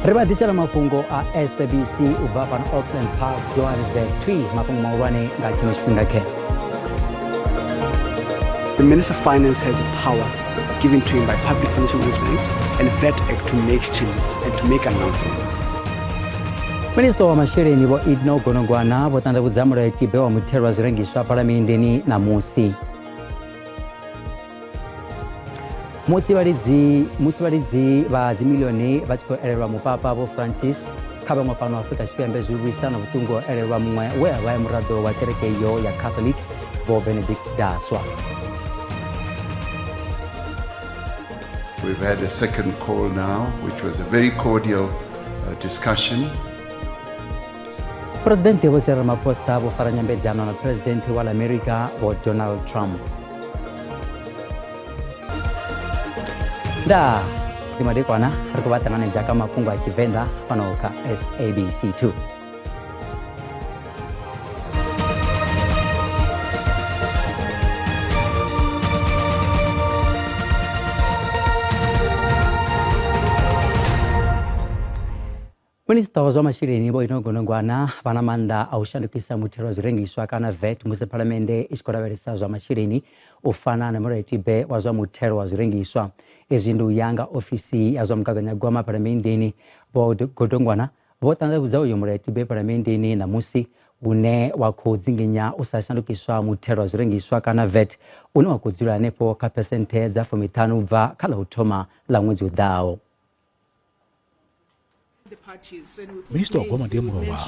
Ribadisha Mafhungo a SABC uva pan Eldorado Park Johannesburg 3 Mafhungo maurane nga Tshivenda ke. The Minister of Finance has a power given to him by Public Financial Management and VAT Act to make changes and to make announcements. Minister wa mashirini wa idno gonongwana botanda buzamura etibe wa muterwa zirengiswa palamindeni na musi. Musi balizi ba zimilioni batiko ererwa mupapa bo Francis kaba mapano Afrika chipembe zubisa na butungo ererwa mwe we wa murado wa kerekeyo ya Catholic bo Benedict Daswa. We've had a second call now, which was a very cordial discussion. Presidente wa Cyril Ramaphosa bo faranya mbedzano na President wa America bo Donald Trump. Da limadekwana rikubatana na zaka Mafhungo ya Tshivenda pano ka SABC 2. Minister wa mashirini bo inogonongwana banamanda aushandukisa mutero zirengiswa kana VAT muzi parliamente iskoraverisa zwa mashirini ufana na muretibe wa zwa mutero wa zirengiswa ezindu yanga ofisi ya zwa mkaganyagwa parliamenteni bo godongwana bo tanda buzawo yomuretibe parliamenteni na musi une wakuzinginya usashandukiswa mutero wa zirengiswa kana VAT une wakudzula nepo ka percentage za 5 va kala utoma la mwezi udao. Minister wa Gwama ndiye murowa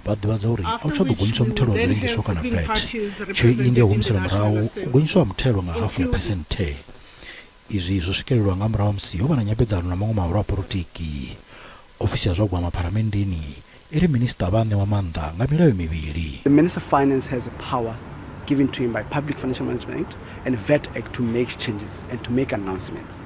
badhibaza uri auchadu kunyiswa mtero wa zirengiswa kana VAT chwe india umisira mrau kunyiswa mtero nga hafu ya percente izi zoshikilirwa nga mrau msiyo wana nyapedzano na mango maura politiki ofisi ya Gwama paramendini iri minister abane wa manda nga milayo mibili. The Minister of Finance has a power given to him by Public Financial Management and VAT Act to make changes and to make announcements.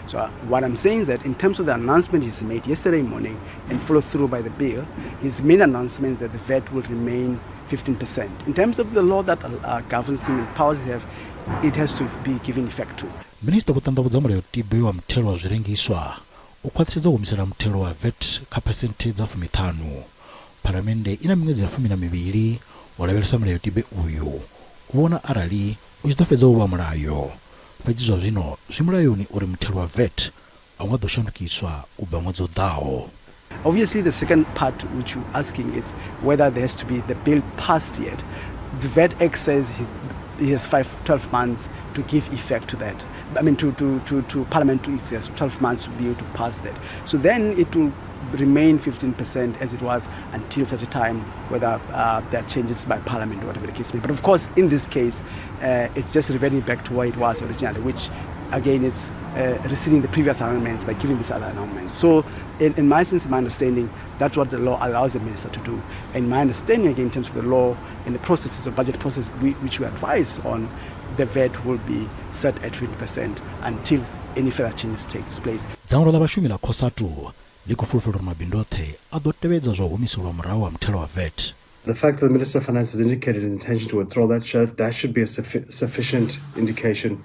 So what I'm saying is that in terms of the announcement he's made yesterday morning and followed through by the bill, his main announcement that the VAT will remain 15%. In terms of the law that governs him and powers he have, it has to be given effect to. Minister butanda buzamura yotibe wa mtero wa zirengiswa ukwatiriza umisira mtero wa VAT ka percentage za 5 paramende ina mingezi ya 12 walaveresa mura yotibe uyu ubona arali uchitofeza uwa murayo pajizo zino simulayo ni uri mtero wa VAT awado shandukiswa ubamwazo dao. Obviously the second part which you're asking is whether there has to be the bill passed yet. The VAT Act says he has 12 months to give effect to that. I mean to Parliament to its 12 months to be able to pass that. So then it will remain 15% as it was until such a time whether there are changes by Parliament or whatever the case may be. But of course in this case it's just reverting back to where it was originally, which again it's rescinding the previous amendments by giving this other amendment. So in my sense, my understanding, that's what the law allows the minister to do. And my understanding again in terms of the law and the processes of budget process which we advise on, the VAT will be set at 20% until any further changes takes place. Zango la bashumila kosatu likufulfilwa mabindothe adoteweza zwa umisulwa mrao wa mtelo wa VAT. The fact that the Minister of Finance has indicated an intention to withdraw that should be a sufficient indication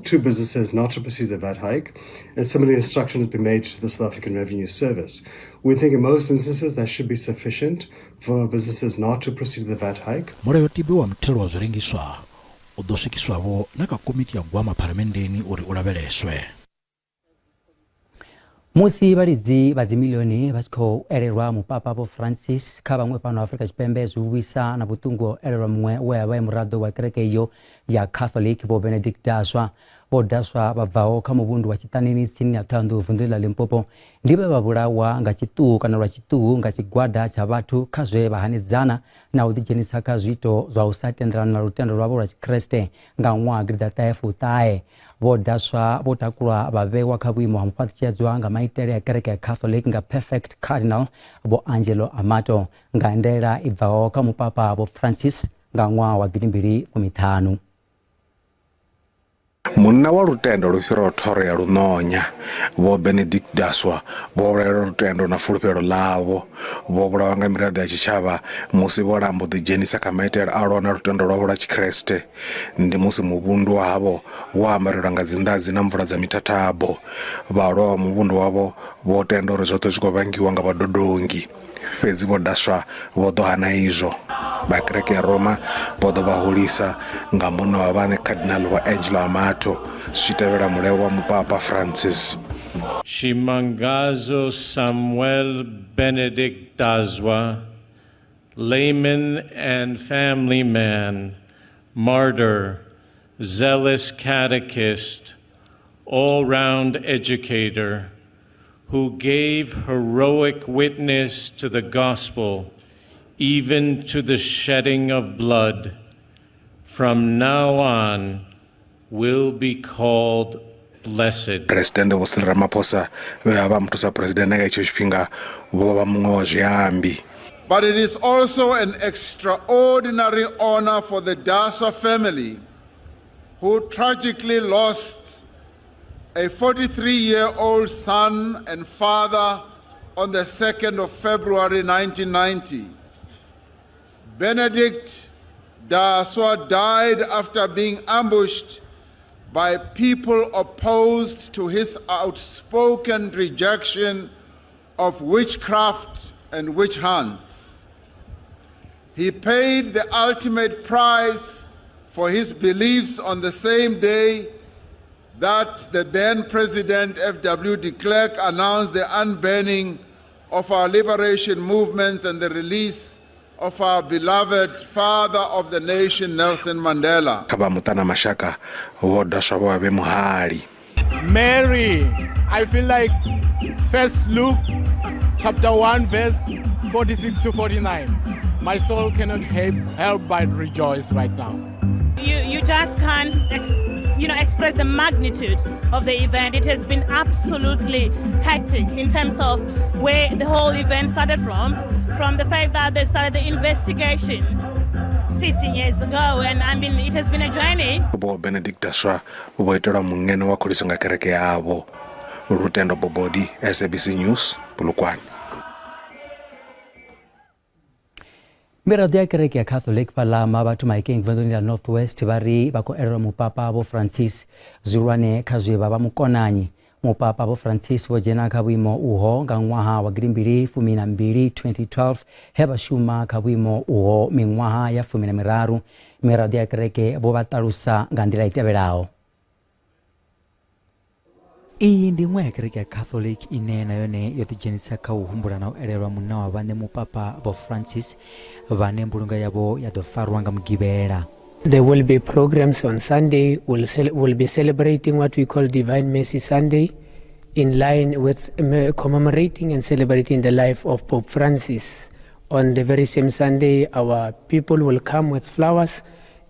to businesses not to pursue the VAT hike, and similarly instruction has been made to the South African Revenue Service. We think in most instances that should be sufficient for businesses not to proceed the VAT hike. Mora yotibe wa mtelo wa zirengiswa udoshikiswa wo naka komiti ya Gwama paramendeni uri ulaveleswe. Musi balizi bazimilioni basiko ererwa mupapa bo Francis kaba mwe pano Afrika chipembe zubisa na butungo ererwa mwe we murado wa kerekeyo ya Catholic bo Benedict Daswa bo Daswa bavao kama bundu wa chitanini sini atandu vundula Limpopo ndibe babulawa ngachitu kana lwachitu ngachigwada cha batu kazwe bahanizana na udhijenisa kazwito zwa usatendera na rutendo rwabo lwa Kriste ngangwa grida taefu tae bo Daswa bo takula babewa kabwimo hampatchezwa nga maitere ya kereke Catholic nga Perfect Cardinal bo Angelo Amato ngaendera ivao kama papa bo Francis ngangwa wa 2015. munna wa lutendo lufhiraho thoro ya lunonya vho Benedict Daswa vho vhulaelwa lutendo na fulufhelo ḽavho vho vhulawa nga miraḓo ya tshitshavha musi vho lambo ḓi dzhenisa kha maitele a lwa na lutendo lwavho lwa tshikreste. Ndi musi muvhundu wavho wo amarelwa nga dzinḓadzi na mvula dza mithathabo. Vhaaluwa wa muvhundu wavho vho tenda uri zwoṱhe zwi khou vhangiwa nga vhadodongi, fhedzi vho Daswa vho ḓo hana izwo. Vhakereke ya Roma vho ḓo vha hulisa nga muno wa vhane Cardinal wa Angelo Amato zwi tshi tevhela mulayo wa mupapa Francis. Shimangazo Samuel Benedict Daswa, layman and family man, martyr, zealous catechist, all-round educator, who gave heroic witness to the gospel, even to the shedding of blood, from now on will be called blessed. President Cyril Ramaphosa vha muthusa president nga itsho tshifhinga vho vha muṅwe wa zwiambi. But it is also an extraordinary honor for the Daswa family, who tragically lost a 43-year-old son and father on the 2nd of February 1990. Benedict Daswa died after being ambushed by people opposed to his outspoken rejection of witchcraft and witch hunts. He paid the ultimate price for his beliefs on the same day that the then President F.W. de Klerk announced the unbanning of our liberation movements and the release of our beloved father of the nation, Nelson Mandela. Mary, I feel like 1 Luke chapter 1 verse 46 to 49. My soul cannot help but rejoice right now. You just can't express the magnitude of the event. It has been absolutely hectic in terms of where the whole event started from the fact that they started the investigation 15 years ago, and I mean it has been a journey. Benedict Daswa voitela mungeno wa khuliso nga kereke yavo Lutendo Bobodi, SABC News, Polokwane. Miraḓo ya kereke ya Catholic Palama vhathu maikeng vunḓuni ḽa Northwest vha ri vha khou elelwa mupapa vho Francis zwihulwane kha zwe vha vha mukonanyi. Mupapa vho Francis vho dzhena kha vhuimo uho nga ṅwaha wa 2012 he vha shuma kha vhuimo uho miṅwaha ya 13. Miraḓo ya kereke vho vha ṱalusa nga nḓila i tevhelaho. Iyi ndi iṅwe ya kereke ya Catholic ine na yone yo ḓidzhenisa kha u humbula na u elelwa munna wa vhane mupapa vho Francis vhane mbulungo yavho ya ḓo farwa nga mugivhela. There will be programs on Sunday. We'll be celebrating what we call Divine Mercy Sunday in line with commemorating and celebrating the life of Pope Francis. On the very same Sunday, our people will come with flowers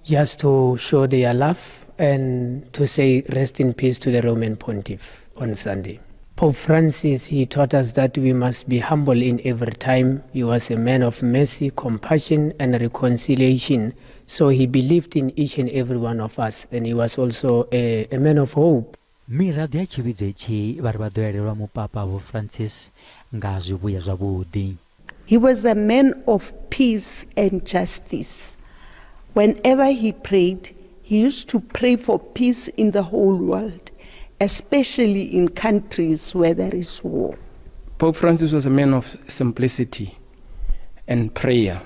just to show their love and to say rest in peace to the Roman Pontiff on Sunday. Pope Francis, he taught us that we must be humble in every time. He was a man of mercy, compassion and reconciliation. So he believed in each and every one of us, and he was also a man of hope. Miraḓo ya tshividzo itshi vha ri vha ḓo elelwa mupapa vho Francis nga zwivhuya zwavhuḓi. He was a man of peace and justice. Whenever he prayed, he used to pray for peace in the whole world, especially in countries where there is war. Pope Francis was a man of simplicity and prayer.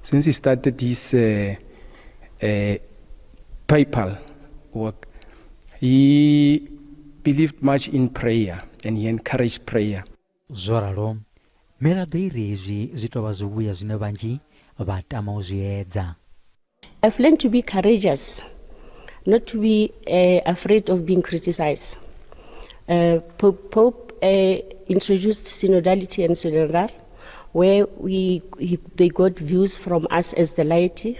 Since he started his papal work, he believed much in prayer and he encouraged prayer. Zoralo, miraḓo iri izwi zwi tou vha zwivhuya zwine vhanzhi vha tama u zwi edza. I've learned to be courageous, not to be afraid of being criticized. Pope introduced synodality and synodal, where they got views from us as the laity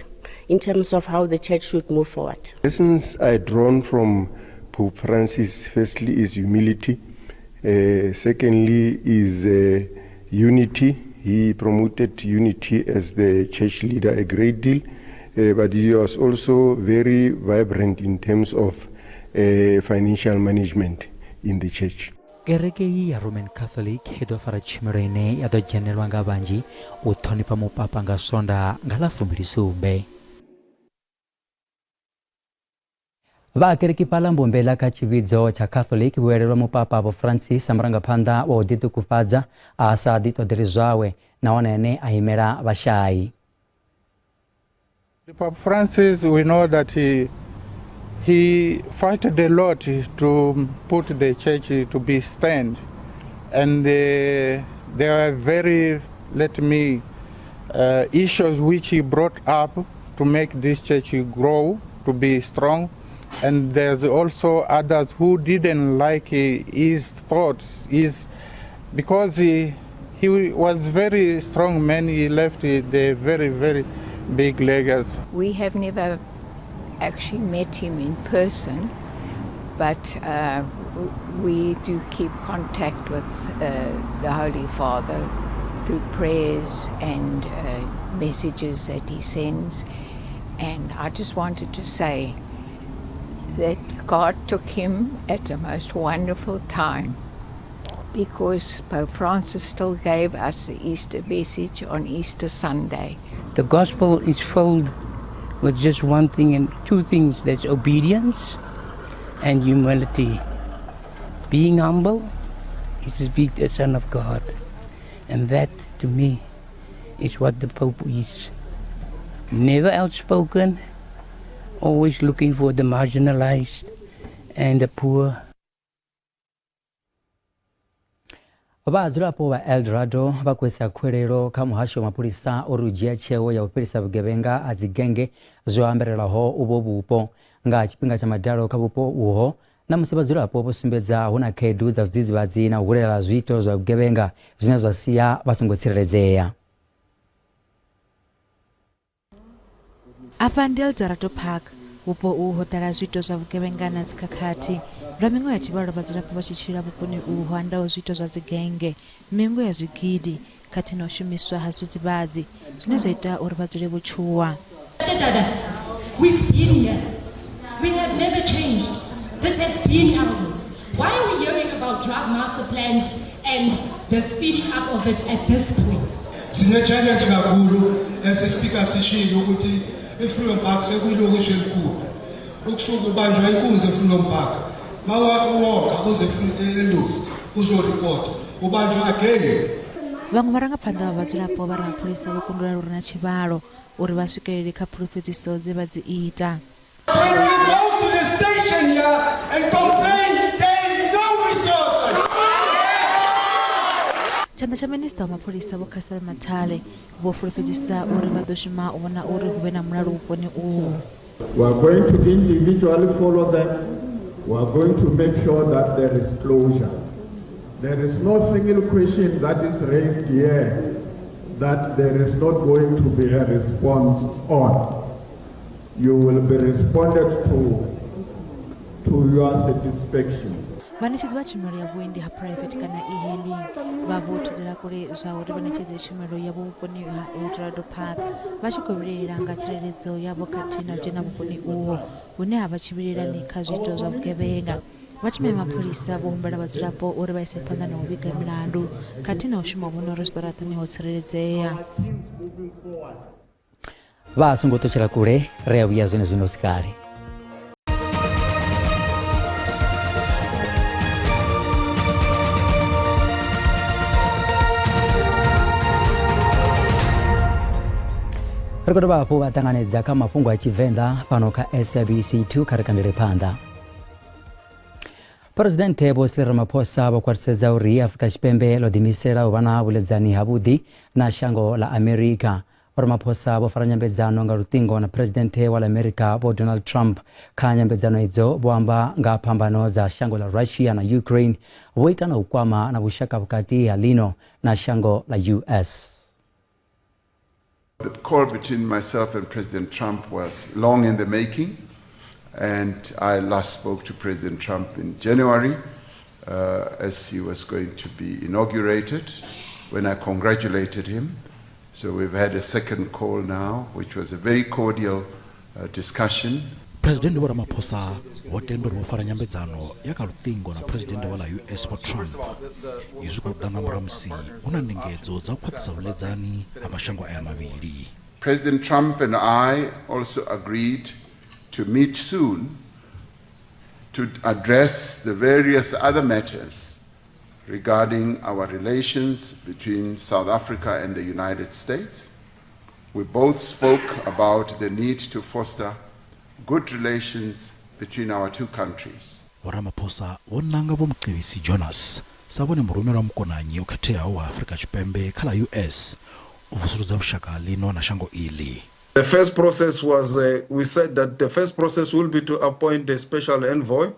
in terms of how the church should move forward. Lessons I drawn from Pope Francis, firstly, is humility. Secondly, is unity. He promoted unity as the church leader a great deal. but he was also very vibrant in terms of financial management in the church. kereke ya Roman Catholic edo fara chimirene ya do general nga banji uthoni pa mupapa nga sonda ngala fumilisumbe vakereki pala mbombela ka chividzo cha Catholic vuererwa mupapa Pope Francis amranga phanda wa oditu kufadza asa dito dirizwawe na wanene ahimera vashai. The Pope Francis, we know that he fought a lot to put the church to be stand, and there are very, issues which he brought up to make this church grow, to be strong, and there's also others who didn't like his thoughts, because he was very strong man. He left the very, very big legacy. We have never actually met him in person, but we do keep contact with the Holy Father through prayers and messages that he sends. And I just wanted to say that God took him at the most wonderful time, because Pope Francis still gave us the Easter message on Easter Sunday. The gospel is filled with just one thing and two things, that's obedience and humility. Being humble is to be the Son of God, and that to me is what the Pope is. Never outspoken, always looking for the marginalized and the poor. Vazulapo va Eldorado vakwesa khwerero kha muhasho wa mapulisa orujia cheo ya upirisa vugevenga azigenge zoambereraho ubo bupo nga chipinga cha madalo kha bupo uho na musi vazulapo vosumbedza huna khedu za zidzidzivadzi na uhulela zwito zwa vugevenga zwine zwasiya vasingotsireledzeya. Apa ndi Eldorado Park upo uhotela zwito zwa vugevenga na dzikhakhati lwa mingo ya tshivalo vhadzulapo vha tshitshila vhuponi uhu handaho zwito zwa dzigenge, mingo ya zwigidi khathihi na u shumiswa ha zwidzidzivhadzi zwine zwa ita uri vha dzule vho tshuwa. We've been here. We have never changed. This has been our rules. Why are we hearing about drug master plans and the speeding up of it at this point? Sinechanya chikakulu esispeaker sishilo ukuthi eFreedom Park sekuyilokisho elikhulu. Ukusuka ubanjwa inkunzi eFreedom Park. Mawawalka uze eLusi uzoreport ubanjwa again. Vhaṅwe vharangaphanḓa vha vhadzulapo vha ri mapholisa vho kundula uri na tshivhalo uri vha swikelele kha phulufhedziso dze vha dzi ita. When we go to the station here and complain, there is no resources. Tshanḓa tsha minista wa mapholisa vho Khasal Mathale vho fulufhedzisa uri vha ḓo shuma u vhona uri hu vhe na mulalo vhuponi uhu. We are going to individually follow them. We are going to make sure that there is closure. There is no single question that is raised here that there is not going to be a response on. You will be responded to your satisfaction. Vhaṋetshedzi vha tshumelo ya vhuendi ha private kana e-hailing vha vho thudzela kule zwa uri vhaṋetshedze tshumelo yavho vhuponi ha Eldorado Park vha tshi khou vhilela nga tsireledzo yavho khathihi na u dzhena vhuponi uho hune ha vha tshivhilelani kha zwiito zwa vhugevhenga. Vhatshumeli vha mapholisa vho humbela vhadzulapo uri vha ise phanḓa na u vhiga milandu khathihi na u shuma u vhona uri zwiṱaraṱani ho tsireledzea. Vha a songo ṱutshela kule ri a vhuya zwino sikali. Rikodo vapo vatanganedza kha mafhungo a Tshivenda pano kha SABC 2 kha ri kandele phanḓa. Presidente Vho Cyril Ramaphosa vho khwaṱhisedza uri Afrika Tshipembe ḽo ḓiimisela u vha na vhuledzani havhuḓi na shango ḽa Amerika. Vho Ramaphosa vho fara nyambedzano nga luṱingo na Presidente wa Amerika Vho Donald Trump. Kha nyambedzano idzo vho amba nga phambano dza shango ḽa Russia na Ukraine, vho ita na u kwama na vhushaka vhukati ha ḽino na shango ḽa US. The call between myself and President Trump was long in the making, and I last spoke to President Trump in January as he was going to be inaugurated, when I congratulated him, So we've had a second call now, which was a very cordial discussion. President wa Ramaphosa wotendo rwofara nyambedzano yakalutingo na President wa la US wa Trump izuko danga muramsi una ningedzo za kukhwathisa vuledzani amashango aya mavili. President Trump and I also agreed to meet soon to address the various other matters regarding our relations between South Africa and the United States. We both spoke about the need to foster good relations between our two countries. Ramaphosa wonanga vomqivisi Jonas savone murumelo mkonanyi ukhatheaho wa Africa Tshipembe khala US uvusuludza vuxaka lino na shango ili. The first process was, we said that the first process will be to appoint a special envoy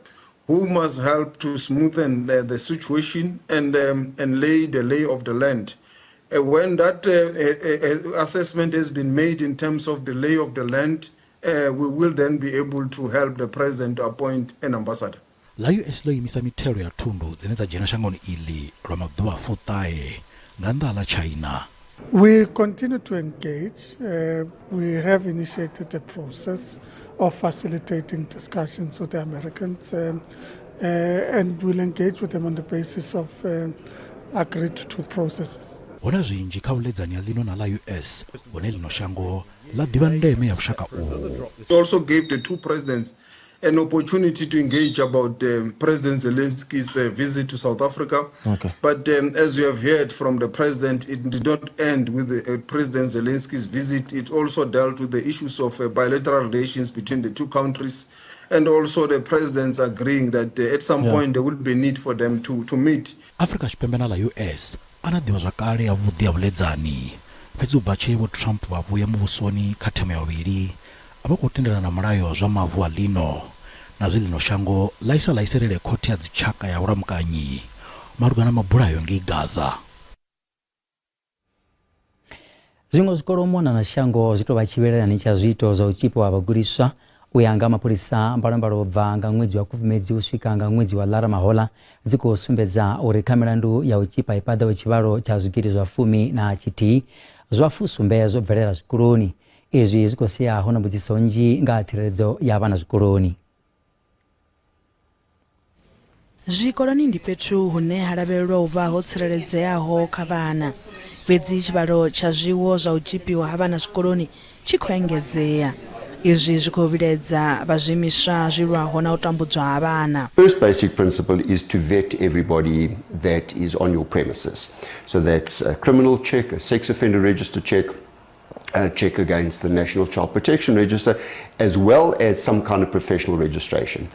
who must help to smoothen the situation and lay the lay of the land. When that assessment has been made in terms of the lay of the land, we will then be able to help the president to appoint an ambassador. La US lo yimisa mithelo ya thundu dzine dza dzhena shangoni ili lwa maḓuvha 40 nga nnḓa ḽa China. We continue to engage. We have initiated a process of facilitating discussions with the Americans and we'll engage with them on the basis of agreed to processes. Wona zwinji kha vuledzani lino na la US wone lino shango la ḓivha ndeme ya vuxaka uhu. It also gave the two presidents an opportunity to engage about President Zelensky's visit to South Africa. Okay. But as you have heard from the president, it did not end with President Zelensky's visit. It also dealt with the issues of bilateral relations between the two countries, and also the presidents agreeing that at some point there will be need for them to meet. Africa Tshipembe na la US ana ḓivha zwakale ya vhuḓi ya vuledzani. Fhedzi u bva tshe vho Trump vha vhuya muvhusoni kha themo ya vhuvhili a vha khou tendelana na mulayo wa zwa mavu a lino na zwi lino shango laisa laiserele khothe ya dzitshaka ya ulamukanyi malugana mabulayo ngei Gaza. Zwiṅwe zwikolo mona na shango zwi tou vha tshivhelelani tsha zwiito zwa u tshipa wa vhagudiswa u ya nga mapholisa mbalombalo bva nga ṅwedzi wa Khubvumedzi u swika nga ṅwedzi wa Laramohola dzi khou sumbedza uri kha milandu ya u tshipa i paḓaho tshivhalo tsha zwigidi zwa 11 zwa fusumbe zwo bvelela zwikoloni. Izwi zwi khou siaho na mbudziso nnzhi nga tsireledzo ya vhana zwikoloni. Zwikoloni ndi fhethu hune ha lavhelelwa u vha ho tsireledzeaho kha vhana. Fhedzi tshivhalo tsha zwiwo zwa u tshipiwa ha vhana zwikoloni tshi khou engedzea. Izwi zwi khou viledza vhazwiimiswa zwi lwaho na u tambudzwa ha vhana. First basic principle is to vet everybody that is on your premises. So that's a criminal check, a sex offender register check, a check against the National Child Protection Register, as well as some kind of professional registration,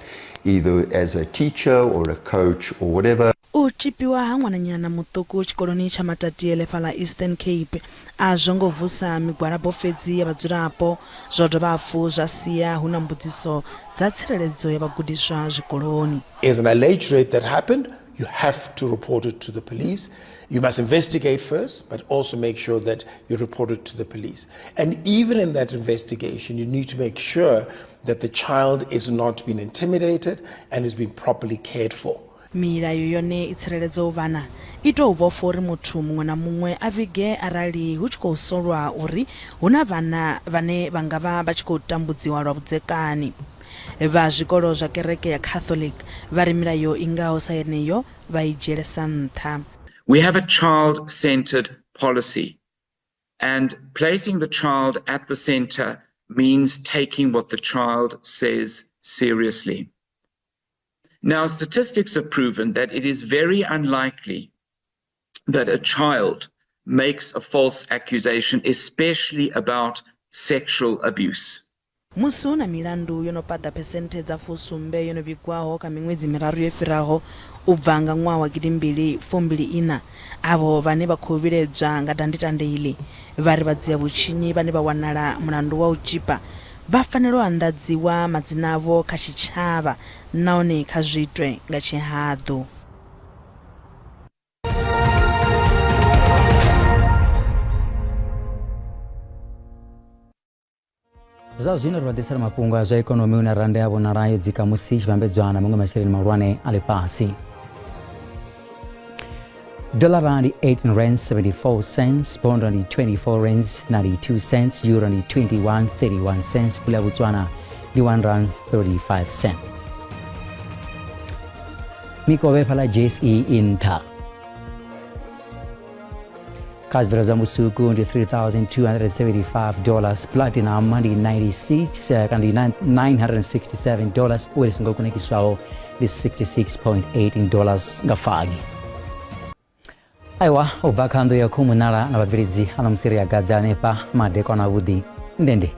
either as a teacher or a coach or whatever. U tshipiwa ha ṅwananyana muṱuku tshikoloni tsha Matatiele fa la Eastern Cape a zwo ngo vusa migwalabo fhedzi ya vhadzulapo, zwo dovha hafhu zwa sia hu na mbudziso dza tsireledzo ya vhagudiswa zwikoloni. As an alleged rape that happened, you have to report it to the police. You must investigate first, but also make sure that you report it to the police. And even in that investigation, you need to make sure that the child is not being intimidated and is being properly cared for. Milayo yone i tsireledza vhana i tou vhofha uri muthu muṅwe na muṅwe a vhige arali hu tshi khou solwa uri hu na vhana vhane vha nga vha vha tshi khou tambudziwa lwa vhudzekani. Vha zwikolo zwa kereke ya Catholic vha ri milayo i ngaho sa yeneyo vha i dzhielesa nṱha. We have a child-centered policy, and placing the child at the center means taking what the child says seriously. Now, statistics have proven that it is very unlikely that a child makes a false accusation, especially about sexual abuse. Musi hu na milandu yo no paḓa phesenthe dza fusumbe yo no vhigwaho kha miṅwedzi miraru yo fhiraho u bva nga ṅwaha wa 2024, avo vhane vha khou vhiledzwa nga dandetande iḽi vha ri vhadzia vhutshinyi vhane vha wanala mulandu wa u tshipa vha fanela u anḓadziwa madzina avho kha tshitshavha nahone kha zwiitwe nga tshihaḓu. Zwa zwino ri vhaḓisela mafhungo a zwa ikonomi une randa ya vhonalayo dzika musi tshi vhambedzwa na maṅwe masheleni mahulwane a ḽifhasi. Dollar rand 18 rands 74 cents, pound rand 24 rands 92 cents, euro rand 21 31 cents, pula Botswana 1 rand 35 cents. Mikobe pala JSE Inter. Kasvira za musuku ndi $3,275, platinum ndi 96 kandi $967, uwelesi ngokunekiswawo ndi $66.18 ngafagi. Aiwa, ubva khando ya khumunala na vaviridzi ana musiri ya gadza nepa madeko na vudi ndende.